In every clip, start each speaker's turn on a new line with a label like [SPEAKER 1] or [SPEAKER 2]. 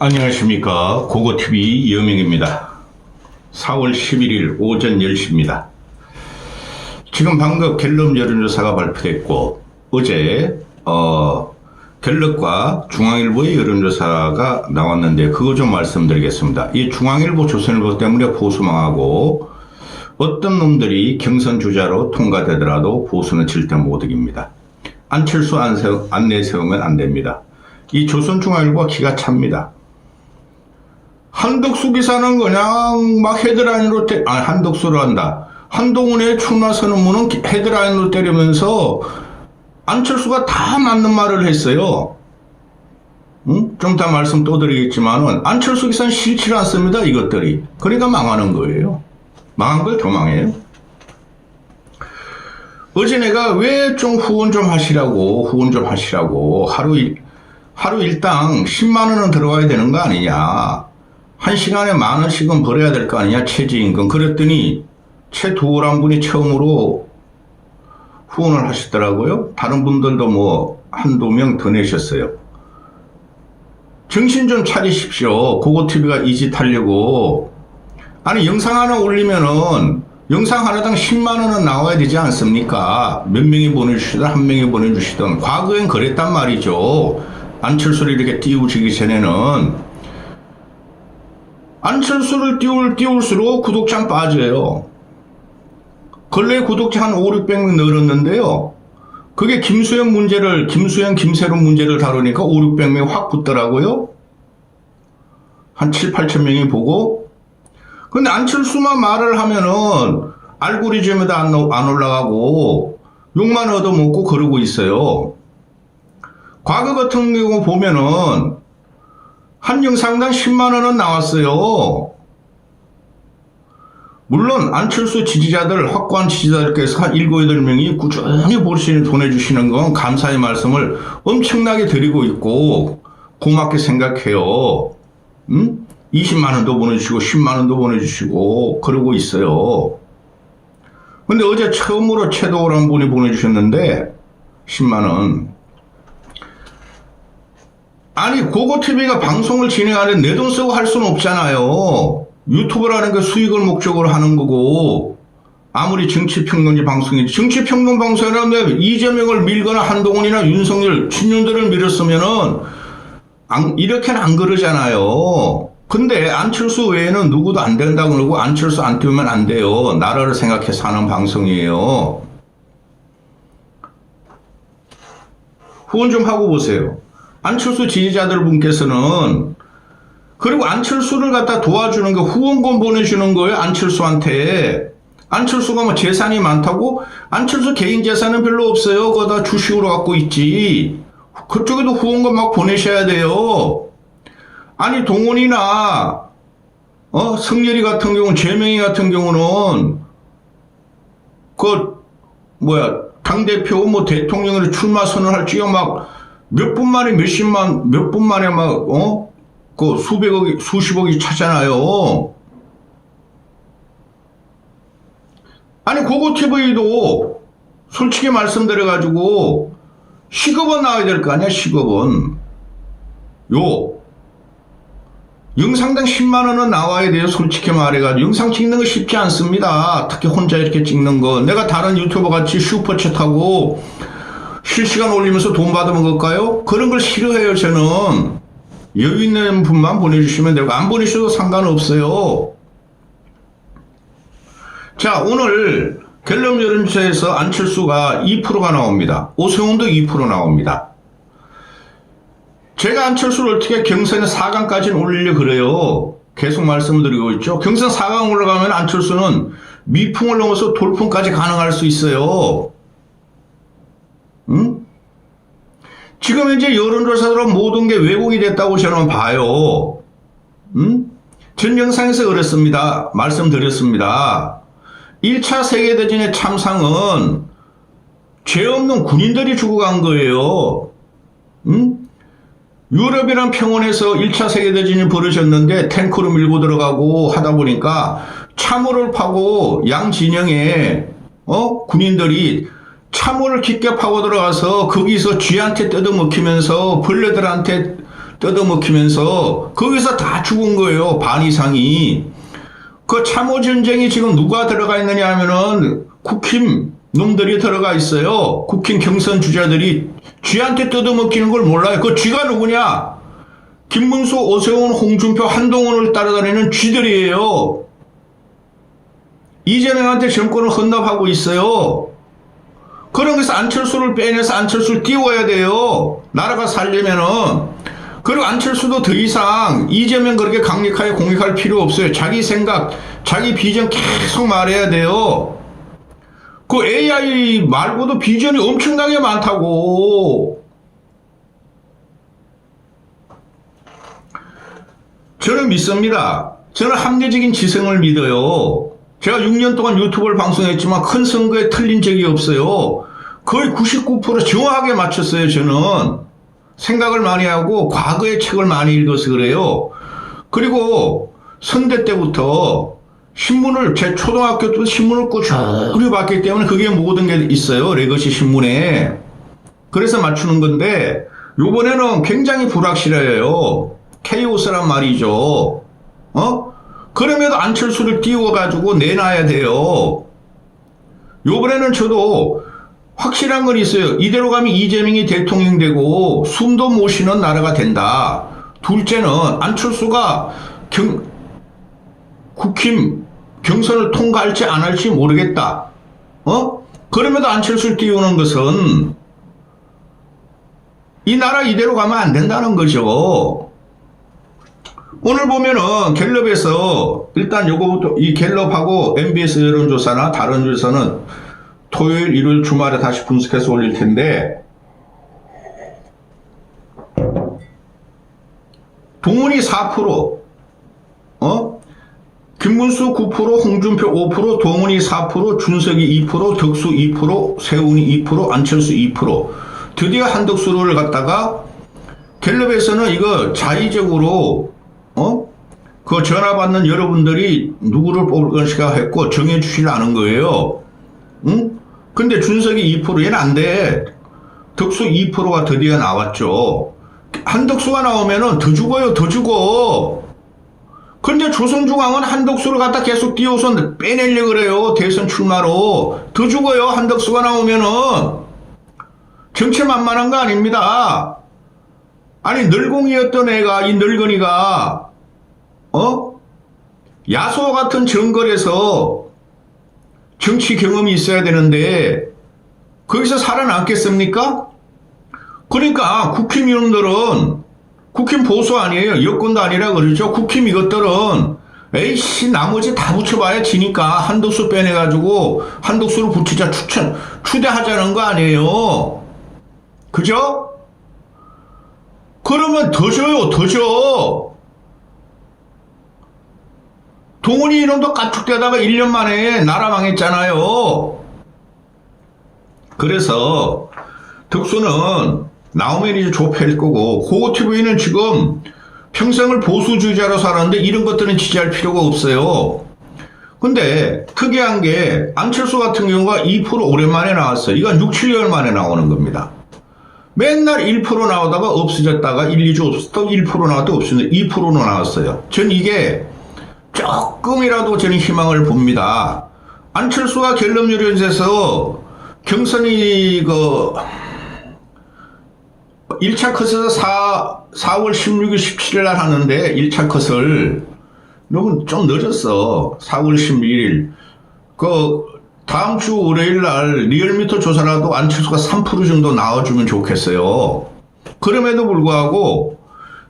[SPEAKER 1] 안녕하십니까. 고고TV 이영명입니다. 4월 11일 오전 10시입니다. 지금 방금 갤럽 여론조사가 발표됐고 어제 갤럽과 중앙일보의 여론조사가 나왔는데 그거 좀 말씀드리겠습니다. 이 중앙일보, 조선일보 때문에 보수 망하고 어떤 놈들이 경선 주자로 통과되더라도 보수는 절대 못 이깁니다. 안철수 안 내세우면 안 됩니다. 이 조선중앙일보가 기가 찹니다. 한덕수 기사는 그냥 막 헤드라인으로 한덕수로 한다. 한동훈의 출마 선언문은 헤드라인으로 때리면서 안철수가 다 맞는 말을 했어요. 좀 더 말씀 또 드리겠지만은 안철수 기사는 싫지 않습니다. 이것들이. 그러니까 망하는 거예요. 망한 걸 더 망해요. 어제 내가 왜 좀 후원 좀 하시라고 하루 일당 10만 원은 들어가야 되는 거 아니냐. 한 시간에 10,000원씩은 벌어야 될 거 아니냐. 최저임금. 그랬더니 최도란 분이 처음으로 후원을 하시더라고요. 다른 분들도 뭐 한두 명 더 내셨어요. 정신 좀 차리십시오. 고고TV가 이 짓 하려고. 아니 영상 하나 올리면은 영상 하나당 10만 원은 나와야 되지 않습니까? 몇 명이 보내주시든 한 명이 보내주시든. 과거엔 그랬단 말이죠. 안철수를 이렇게 띄우시기 전에는. 안철수를 띄울수록 구독자 빠져요. 근래 구독자 한 500-600명 늘었는데요. 그게 김수영, 김세론 문제를 다루니까 500-600명이 확 붙더라고요. 한 7-8천 명이 보고. 근데 안철수만 말을 하면은 알고리즘에도 안 올라가고 욕만 얻어먹고 그러고 있어요. 과거 같은 경우 보면은 한 영상당 10만 원은 나왔어요. 물론 안철수 지지자들, 확고한 지지자들께서 한 7-8명이 꾸준히 보내주시는 건 감사의 말씀을 엄청나게 드리고 있고 고맙게 생각해요. 20만 원도 보내주시고 10만 원도 보내주시고 그러고 있어요. 근데 어제 처음으로 최도란 분이 보내주셨는데 10만 원. 아니 고고TV가 방송을 진행하는데 내 돈 쓰고 할 수는 없잖아요. 유튜브라는 게 수익을 목적으로 하는 거고 아무리 정치평론지 방송이지 정치평론 방송이라는데 이재명을 밀거나 한동훈이나 윤석열 친윤들을 밀었으면은 이렇게는 안 그러잖아요. 근데 안철수 외에는 누구도 안 된다고 그러고 안철수 안 띄우면 안 돼요. 나라를 생각해서 하는 방송이에요. 후원 좀 하고 보세요. 안철수 지지자들 분께서는. 그리고 안철수를 갖다 도와주는 게 후원금 보내주는 거예요. 안철수한테. 안철수가 뭐 재산이 많다고? 안철수 개인 재산은 별로 없어요. 그거 다 주식으로 갖고 있지. 그쪽에도 후원금 막 보내셔야 돼요. 아니 동훈이나 성렬이 같은 경우는, 재명이 같은 경우는 당대표 뭐 대통령으로 출마 선언할지요. 막 몇 분 만에 몇 분 만에 수십억이 차잖아요. 아니 고고TV도 솔직히 말씀드려가지고 시급은 나와야 될 거 아니야. 시급은 영상당 10만 원은 나와야 돼요. 솔직히 말해가지고 영상 찍는 거 쉽지 않습니다. 특히 혼자 이렇게 찍는 거. 내가 다른 유튜버 같이 슈퍼챗하고 실시간 올리면서 돈 받으면 걸까요? 그런 걸 싫어해요. 저는 여유 있는 분만 보내주시면 되고 안 보내셔도 상관없어요. 자, 오늘 갤럽 여론조사에서 안철수가 2%가 나옵니다. 오세훈도 2% 나옵니다. 제가 안철수를 어떻게 경선에 4강까지는 올리려고 그래요. 계속 말씀드리고 있죠. 경선 4강 올라가면 안철수는 미풍을 넘어서 돌풍까지 가능할 수 있어요. 지금 이제 여론조사들은 모든 게 왜곡이 됐다고 저는 봐요. 전 영상에서 그랬습니다. 말씀드렸습니다. 1차 세계대전의 참상은 죄 없는 군인들이 죽어간 거예요. 유럽이란 평원에서 1차 세계대전이 벌어졌는데 탱크로 밀고 들어가고 하다 보니까 참호를 파고 양 진영에 군인들이 참호를 깊게 파고 들어가서 거기서 쥐한테 뜯어먹히면서 벌레들한테 뜯어먹히면서 거기서 다 죽은 거예요. 반 이상이. 그 참호전쟁이 지금 누가 들어가 있느냐 하면은 국힘 놈들이 들어가 있어요. 국힘 경선 주자들이 쥐한테 뜯어먹히는 걸 몰라요. 그 쥐가 누구냐? 김문수, 오세훈, 홍준표, 한동훈을 따라다니는 쥐들이에요. 이재명한테 정권을 헌납하고 있어요. 그런 것에서 안철수를 빼내서 안철수를 띄워야 돼요. 나라가 살려면은. 그리고 안철수도 더 이상 이재명 그렇게 강력하게 공격할 필요 없어요. 자기 생각, 자기 비전 계속 말해야 돼요. 그 AI 말고도 비전이 엄청나게 많다고. 저는 믿습니다. 저는 합리적인 지성을 믿어요. 제가 6년 동안 유튜브를 방송했지만 큰 선거에 틀린 적이 없어요. 거의 99% 정확하게 맞췄어요. 저는 생각을 많이 하고 과거의 책을 많이 읽어서 그래요. 그리고 선대 때부터 신문을 제 초등학교 때 신문을 꾸준히 봤기 때문에 그게 모든 게 있어요. 레거시 신문에. 그래서 맞추는 건데 요번에는 굉장히 불확실해요. 케이오스란 말이죠. 그럼에도 안철수를 띄워가지고 내놔야 돼요. 요번에는 저도 확실한 건 있어요. 이대로 가면 이재명이 대통령 되고 숨도 못 쉬는 나라가 된다. 둘째는 안철수가 국힘 경선을 통과할지 안 할지 모르겠다. 그럼에도 안철수를 띄우는 것은 이 나라 이대로 가면 안 된다는 거죠. 오늘 보면은 갤럽에서 일단 요거부터 이 갤럽하고 MBS 여론조사나 다른 조사는 토요일, 일요일, 주말에 다시 분석해서 올릴 텐데 동훈이 4%, 김문수 9%, 홍준표 5%, 동훈이 4%, 준석이 2%, 덕수 2%, 세훈이 2%, 안철수 2%. 드디어 한덕수를 갖다가 갤럽에서는 이거 자의적으로 그 전화 받는 여러분들이 누구를 뽑을 것인가 했고 정해주시려 하는 거예요. 근데 준석이 2%, 얘는 안 돼. 덕수 2%가 드디어 나왔죠. 한덕수가 나오면은 더 죽어요, 더 죽어. 근데 조선중앙은 한덕수를 갖다 계속 띄워서 빼내려고 그래요. 대선 출마로. 더 죽어요, 한덕수가 나오면은. 정체 만만한 거 아닙니다. 아니, 늙은이였던 애가, 이 늙은이가, 야소 같은 정글에서 정치 경험이 있어야 되는데, 거기서 살아남겠습니까? 그러니까, 국힘 이놈들은, 국힘 보수 아니에요. 여권도 아니라 그러죠. 국힘 이것들은, 에이씨, 나머지 다 붙여봐야 지니까, 한덕수 빼내가지고, 한덕수를 붙이자 추대하자는 거 아니에요. 그죠? 그러면 더 줘요, 더 줘. 동훈이 이놈도 까축대다가 1년 만에 나라 망했잖아요. 그래서 덕수는 나오면 이제 좁힐 거고, 고고TV는 지금 평생을 보수주의자로 살았는데 이런 것들은 지지할 필요가 없어요. 근데 특이한 게 안철수 같은 경우가 2% 오랜만에 나왔어요. 이건 6, 7개월 만에 나오는 겁니다. 맨날 1% 나오다가 없어졌다가 1, 2주 없었다 1% 나왔다 없어졌는데 2%로 나왔어요. 전 이게 조금이라도 저는 희망을 봅니다. 안철수가 갤럽 여론조사에서 경선이 1차 컷에서 4월 16일, 17일 날 하는데 1차 컷을 너무 좀 늦었어. 4월 11일. 다음 주 월요일 날 리얼미터 조사라도 안철수가 3% 정도 나와주면 좋겠어요. 그럼에도 불구하고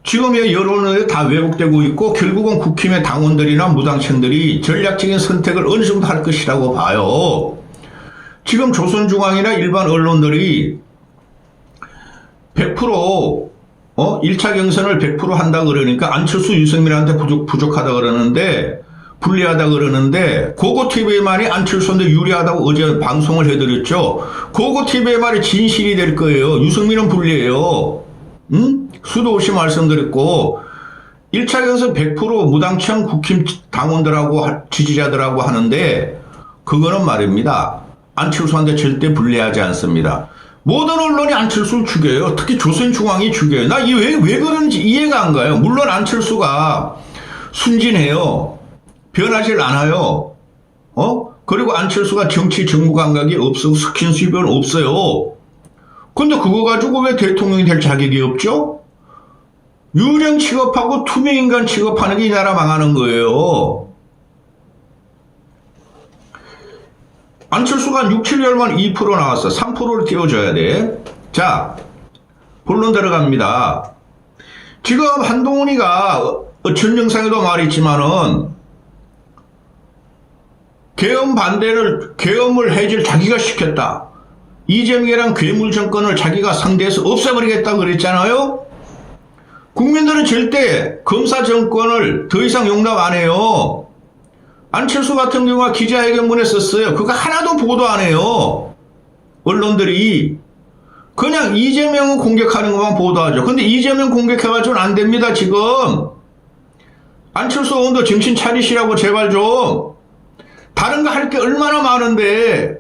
[SPEAKER 1] 지금의 여론은 다 왜곡되고 있고 결국은 국힘의 당원들이나 무당층들이 전략적인 선택을 어느 정도 할 것이라고 봐요. 지금 조선중앙이나 일반 언론들이 100% 1차 경선을 100% 한다 그러니까 안철수 유승민한테 부족하다 그러는데 불리하다 그러는데 고고TV만이 안철수한테 유리하다고 어제 방송을 해드렸죠. 고고TV만이 진실이 될 거예요. 유승민은 불리해요. 수도 없이 말씀드렸고 1차 경선 100% 무당청 국힘 당원들하고 지지자들하고 하는데 그거는 말입니다. 안철수한테 절대 불리하지 않습니다. 모든 언론이 안철수를 죽여요. 특히 조선중앙이 죽여요. 나 왜 그런지 이해가 안 가요. 물론 안철수가 순진해요. 변하질 않아요. 그리고 안철수가 정치 정무 감각이 없고 스킨십은 없어요. 근데 그거 가지고 왜 대통령이 될 자격이 없죠? 유령 취급하고 투명인간 취급하는 게 이 나라 망하는 거예요. 안철수가 한 6, 7개월만 2% 나왔어. 3%를 띄워줘야 돼. 자, 본론 들어갑니다. 지금 한동훈이가 전 영상에도 말했지만은 계엄을 해지를 자기가 시켰다. 이재명이랑 괴물 정권을 자기가 상대해서 없애버리겠다 그랬잖아요. 국민들은 절대 검사 정권을 더 이상 용납 안 해요. 안철수 같은 경우가 기자회견문에 썼어요. 그거 하나도 보도 안 해요. 언론들이 그냥 이재명을 공격하는 것만 보도하죠. 근데 이재명 공격해가지고는 안 됩니다. 지금 안철수 의원도 정신 차리시라고 제발 좀. 다른 거 할 게 얼마나 많은데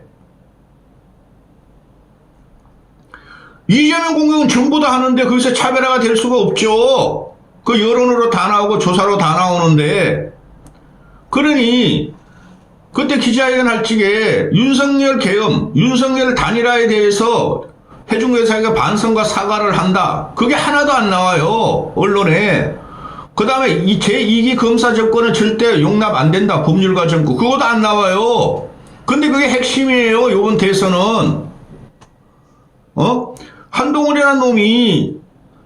[SPEAKER 1] 이재명 공격은 전부 다 하는데 거기서 차별화가 될 수가 없죠. 그 여론으로 다 나오고 조사로 다 나오는데. 그러니 그때 기자회견 할 적에 윤석열 계엄, 윤석열 단일화에 대해서 해중회사가 반성과 사과를 한다. 그게 하나도 안 나와요. 언론에. 그 다음에 이 제2기 검사 정권은 절대 용납 안 된다. 법률가 정권. 그것도 안 나와요. 근데 그게 핵심이에요. 이번 대선은. 한동훈이라는 놈이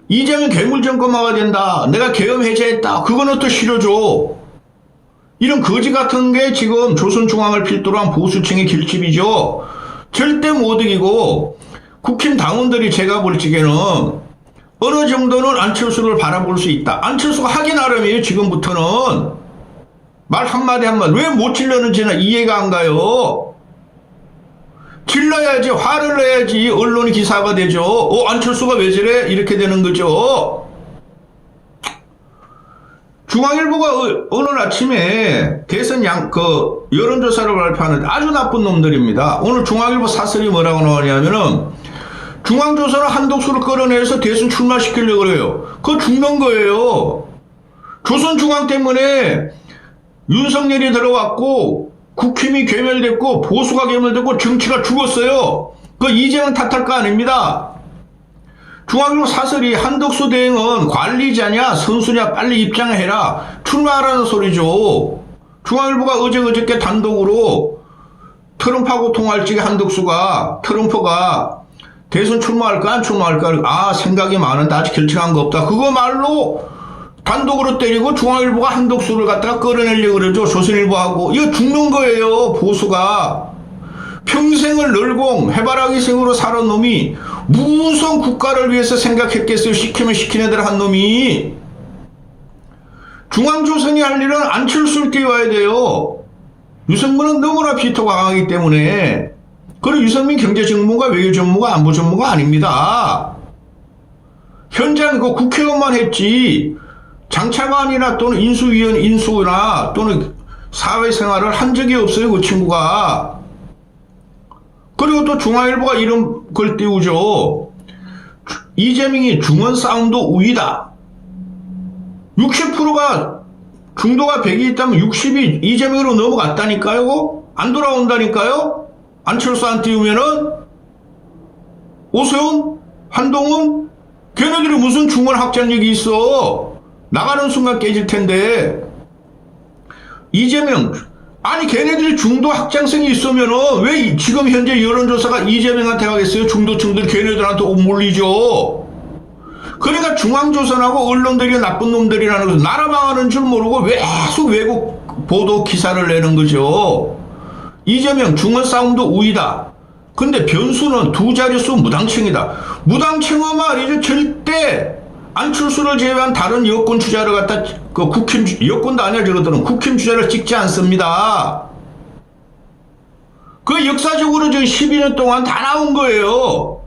[SPEAKER 1] 이재명 괴물 정권 막아야 된다. 내가 계엄 해제했다. 그거는 또 실어줘. 이런 거지 같은 게 지금 조선중앙을 필두로 한 보수층의 결집이죠. 절대 못 이기고 국힘 당원들이 제가 볼 적에는 어느 정도는 안철수를 바라볼 수 있다. 안철수가 하기 나름이에요. 지금부터는. 말 한마디 왜 못 질러는지는 이해가 안 가요. 질러야지, 화를 내야지 언론이 기사가 되죠. 안철수가 왜 저래? 이렇게 되는 거죠. 중앙일보가 오늘 아침에 대선 여론조사를 발표하는데 아주 나쁜 놈들입니다. 오늘 중앙일보 사설이 뭐라고 나오냐면은 중앙조선은 한독수를 끌어내서 대선 출마시키려고 그래요. 그거 죽는 거예요. 조선중앙 때문에 윤석열이 들어왔고 국힘이 괴멸됐고 보수가 괴멸됐고 정치가 죽었어요. 그거 이재명 탓할 거 아닙니다. 중앙일보 사설이 한덕수 대행은 관리자냐 선수냐 빨리 입장해라. 출마하라는 소리죠. 중앙일보가 어저께 단독으로 트럼프하고 통화할 적에 한덕수가 트럼프가 대선 출마할까 안 출마할까 생각이 많은데 아직 결정한 거 없다. 그거 말로 단독으로 때리고 중앙일보가 한덕수를 갖다가 끌어내려고 그러죠. 조선일보하고. 이거 죽는 거예요. 보수가. 평생을 널공 해바라기생으로 살은 놈이 무슨 국가를 위해서 생각했겠어요. 시키면 시킨 애들 한 놈이. 중앙조선이 할 일은 안철수를 띄워야 돼요. 유승민은 너무나 비토가 강하기 때문에. 그리고 유승민 경제전문가, 외교전문가, 안보전문가 아닙니다. 현장 국회의원만 했지 장차관이나 또는 인수나 또는 사회생활을 한 적이 없어요. 그 친구가. 그리고 또 중앙일보가 이런 걸 띄우죠. 이재명이 중원 사운드 우위다. 60%가 중도가 100이 있다면 60이 이재명으로 넘어갔다니까요. 안 돌아온다니까요. 안철수 안 띄우면은 오세훈, 한동훈 걔네들이 무슨 중원 확장력이 있어. 나가는 순간 깨질 텐데. 이재명 아니 걔네들이 중도 확장성이 있으면은 왜 지금 현재 여론조사가 이재명한테 가겠어요? 중도층들 걔네들한테 몰리죠. 그러니까 중앙조선하고 언론들이 나쁜 놈들이라는 것은 나라 망하는 줄 모르고 계속 외국 보도 기사를 내는 거죠. 이재명 중원 사운드 우위다. 근데 변수는 두 자릿수 무당층이다. 무당층은 말이죠. 절대 안철수를 제외한 다른 여권 주자를 갖다 국힘 여권도 아니야. 저것들은 국힘 주자를 찍지 않습니다. 그 역사적으로 저 12년 동안 다 나온 거예요.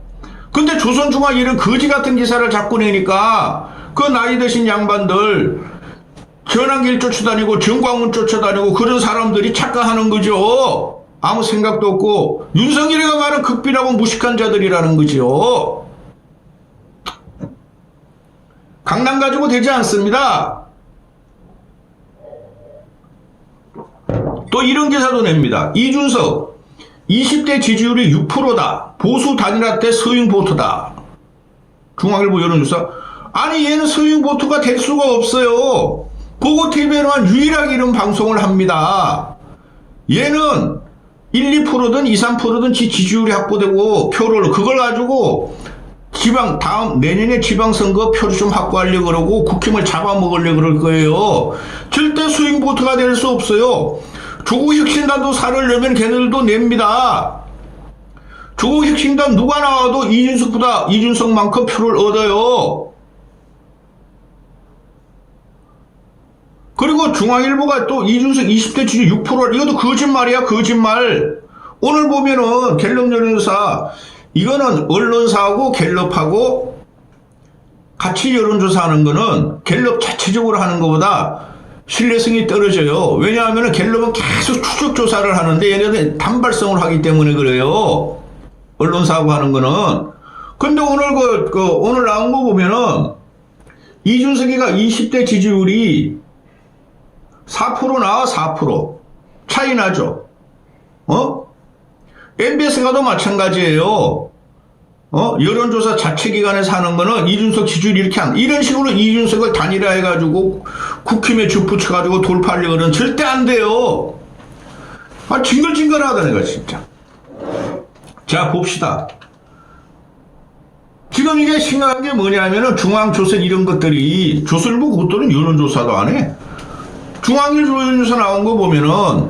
[SPEAKER 1] 근데 조선중앙이 이런 거지 같은 기사를 자꾸 내니까 그 나이 드신 양반들 전환길 쫓아다니고 정광훈 쫓아다니고 그런 사람들이 착각하는 거죠. 아무 생각도 없고 윤석열이가 말한 극빈하고 무식한 자들이라는 거죠. 강남 가지고 되지 않습니다. 또 이런 기사도 냅니다. 이준석 20대 지지율이 6%다. 보수 단일화 때 서윤 보트다. 중앙일보 여론조사. 아니 얘는 서윤 보트가 될 수가 없어요. 보고TV에만 유일하게 이런 방송을 합니다. 얘는 1, 2%든 2, 3%든 지지율이 확보되고 표를 그걸 가지고 내년에 지방선거 표를 좀 확보하려고 그러고 국힘을 잡아먹으려고 그럴 거예요. 절대 스윙 보트가 될 수 없어요. 조국 혁신단도 살을 내면 걔네들도 냅니다. 조국 혁신단 누가 나와도 이준석만큼 표를 얻어요. 그리고 중앙일보가 또 이준석 20대 지지 6%, 이것도 거짓말이야, 거짓말. 오늘 보면은 갤럽 여론조사, 이거는 언론사하고 갤럽하고 같이 여론조사하는 거는 갤럽 자체적으로 하는 것보다 신뢰성이 떨어져요. 왜냐하면 갤럽은 계속 추적조사를 하는데 얘네들은 단발성을 하기 때문에 그래요. 언론사하고 하는 거는. 근데 오늘 오늘 나온 거 보면은 이준석이가 20대 지지율이 4% 나와 4% 차이 나죠. MBS 가도 마찬가지예요. 여론조사 자체 기관에서 하는 거는 이준석 지지율이 이렇게 이런 식으로 이준석을 단일화해가지고 국힘에 주 붙여가지고 돌파하려고 그러는 절대 안 돼요. 징글징글하다 내가 진짜. 자 봅시다. 지금 이게 심각한 게 뭐냐면은 중앙조선 이런 것들이 조선일보 그것들은 여론조사도 안 해. 중앙일보 여론조사 나온 거 보면은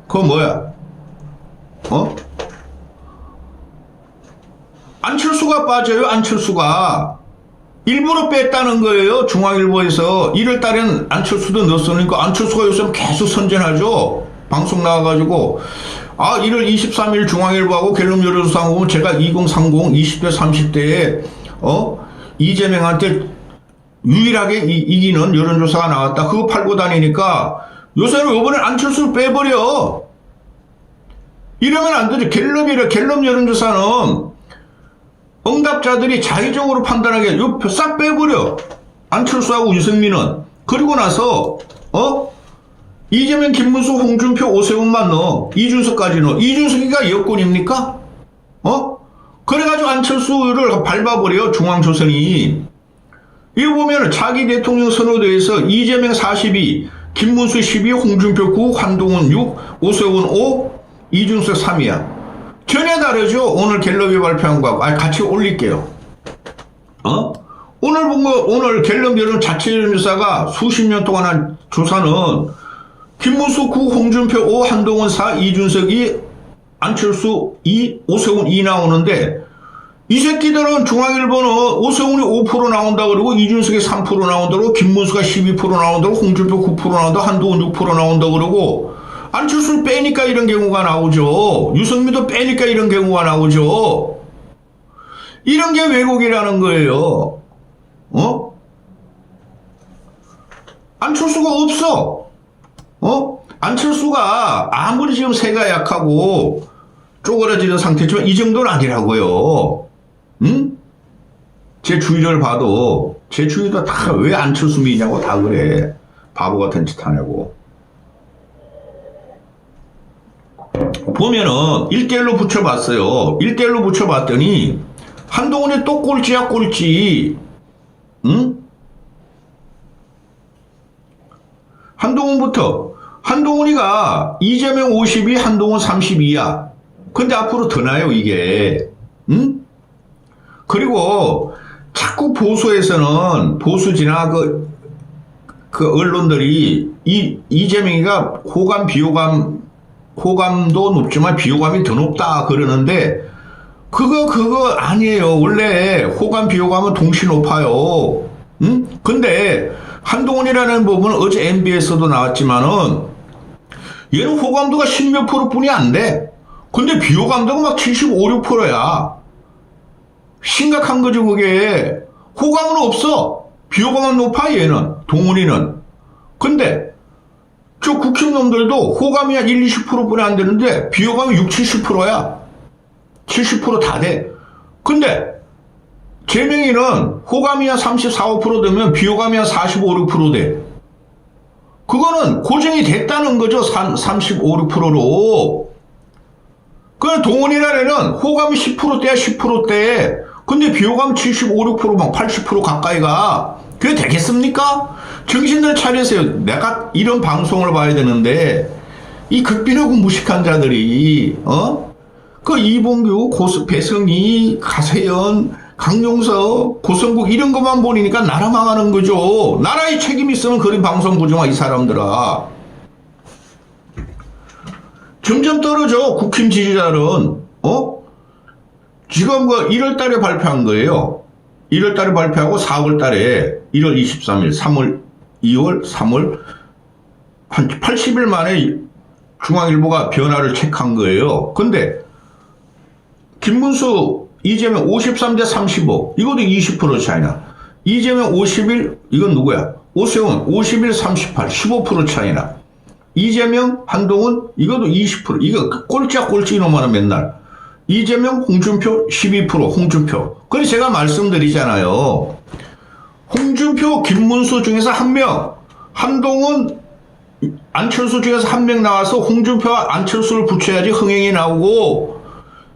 [SPEAKER 1] 그거 뭐야? 안철수가 빠져요. 안철수가 일부러 뺐다는 거예요. 중앙일보에서 1월 달엔 안철수도 넣었으니까 안철수가 요새 계속 선전하죠. 방송 나와가지고 1월 23일 중앙일보하고 갤럽 여론조사 보면 제가 2030 20대 30대에 이재명한테 유일하게 이기는 여론조사가 나왔다. 그거 팔고 다니니까 요새는 이번엔 안철수를 빼버려. 이러면 안 되죠. 갤럽 여론조사는 응답자들이 자의적으로 판단하게 싹 빼버려. 안철수하고 유승민은. 그리고 나서 이재명, 김문수, 홍준표, 오세훈만 넣어. 이준석까지 넣어. 이준석이가 여권입니까? 그래가지고 안철수를 밟아버려. 중앙조선이. 이거 보면 차기 대통령 선거대회에서 이재명 42, 김문수 12, 홍준표 9, 한동훈 6, 오세훈 5, 이준석 3이야. 전혀 다르죠. 오늘 갤럽이 발표한 거하고. 같이 올릴게요. 오늘 갤럽 여론 자체 여론조사가 수십 년 동안 한 조사는 김문수 9, 홍준표 5, 한동훈 4, 이준석 2, 안철수 2, 오세훈 2 나오는데 이 새끼들은 중앙일보는 오세훈이 5% 나온다 그러고 이준석이 3% 나온다 그러고 김문수가 12% 나온다 그러고 홍준표 9% 나온다 한동훈 6% 나온다 그러고 안철수를 빼니까 이런 경우가 나오죠. 유승민도 빼니까 이런 경우가 나오죠. 이런 게 왜곡이라는 거예요. 안철수가 없어. 안철수가 아무리 지금 세가 약하고 쪼그라지는 상태지만 이 정도는 아니라고요. 제 주위를 봐도 제 주위도 다 왜 안철수 미냐고 다 그래. 바보 같은 짓 하냐고. 보면은 1대1로 붙여봤어요. 1대1로 붙여봤더니 한동훈이 또 꼴찌야 꼴찌. 한동훈이가 이재명 52, 한동훈 32야. 근데 앞으로 더 나요 이게. 그리고 자꾸 보수에서는 보수지나 그 언론들이 이재명이가 호감도 높지만 비호감이 더 높다 그러는데 그거 아니에요. 원래 호감 비호감은 동시 높아요. 근데 한동훈이라는 부분은 어제 MBS에서도 나왔지만은 얘는 호감도가 10몇 %뿐이 안 돼. 근데 비호감도가 막 75, 6%야. 심각한 거죠 그게. 호감은 없어. 비호감은 높아 얘는. 동훈이는. 근데 저 국힘놈들도 호감이 한 1, 20%뿐이 안 되는데 비호감이 6, 70%야. 70% 다 돼. 근데 재명이는 호감이 한 34, 5% 되면 비호감이 한 45, 6% 돼. 그거는 고정이 됐다는 거죠. 35, 6%로. 그 동원이라는 호감이 10%대야 10%대. 근데 비호감 75, 6%막 80% 가까이가. 그게 되겠습니까? 정신을 차리세요. 내가 이런 방송을 봐야 되는데 이 극빈하고 무식한 자들이 그 이봉규, 배성희, 가세연, 강용석, 고성국 이런 것만 보니까 나라 망하는 거죠. 나라에 책임 있으면 그런 방송 보지 마, 이 사람들아. 점점 떨어져, 국힘 지지자는. 지금 1월 달에 발표한 거예요. 1월 달에 발표하고 4월 달에 1월 23일, 3월, 2월, 3월 한 80일 만에 중앙일보가 변화를 체크한 거예요. 근데 김문수, 이재명 53대 35, 이것도 20% 차이나. 이재명 51, 이건 누구야? 오세훈 51, 38, 15% 차이나. 이재명, 한동훈, 이것도 20%. 이거 꼴찌야 꼴찌 이놈아는 맨날. 이재명, 홍준표 12%, 홍준표. 그래서 제가 말씀드리잖아요. 홍준표, 김문수 중에서 한 명, 한동훈, 안철수 중에서 한 명 나와서 홍준표와 안철수를 붙여야지 흥행이 나오고,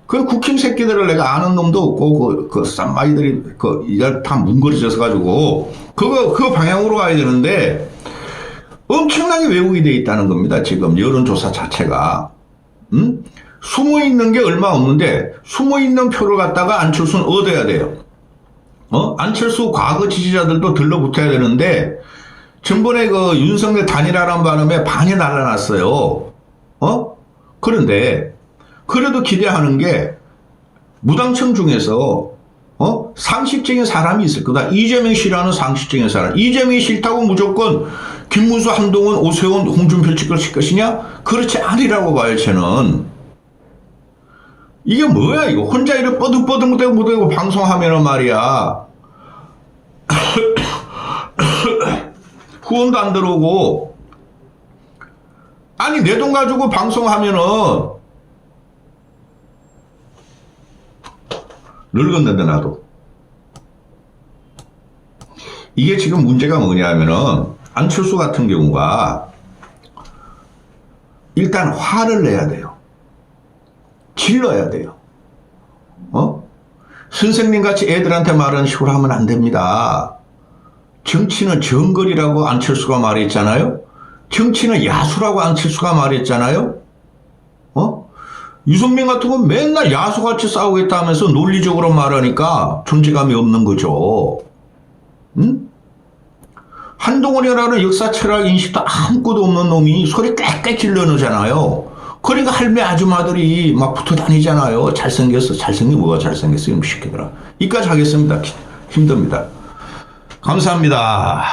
[SPEAKER 1] 그 국힘 새끼들을 내가 아는 놈도 없고, 그 쌈마이들이, 이걸 다 뭉거려져서 가지고, 그 방향으로 가야 되는데, 엄청나게 왜곡이 돼 있다는 겁니다. 지금 여론조사 자체가. 숨어 있는 게 얼마 없는데, 숨어 있는 표를 갖다가 안철수는 얻어야 돼요. 안철수 과거 지지자들도 들러붙어야 되는데, 전번에 그 윤석열 단일화라는 바람에 반이 날라났어요. 그런데, 그래도 기대하는 게 무당층 중에서 상식적인 사람이 있을 거다. 이재명 싫어하는 상식적인 사람. 이재명이 싫다고 무조건 김문수, 한동훈, 오세훈, 홍준표 찍을 것이냐? 그렇지 않으라고 봐요, 저는. 이게 뭐야 이거. 혼자 이렇게 뻐둥뻐둥 방송하면은 말이야. 후원도 안 들어오고. 아니 내 돈 가지고 방송하면은 늙었는데 나도. 이게 지금 문제가 뭐냐면은 안철수 같은 경우가 일단 화를 내야 돼요. 질러야 돼요. 선생님 같이 애들한테 말하는 식으로 하면 안 됩니다. 정치는 정글이라고 안철수가 말했잖아요. 정치는 야수라고 안철수가 말했잖아요. 유승민 같은 건 맨날 야수같이 싸우겠다 하면서 논리적으로 말하니까 존재감이 없는 거죠. 한동훈이라는 역사 철학 인식도 아무것도 없는 놈이 소리 꽥꽥 질러넣잖아요. 그러니까 할매 아줌마들이 막 붙어 다니잖아요. 잘생겼어. 잘생긴 뭐가 잘생겼어. 이놈 시키더라. 이까지 하겠습니다. 힘듭니다. 감사합니다.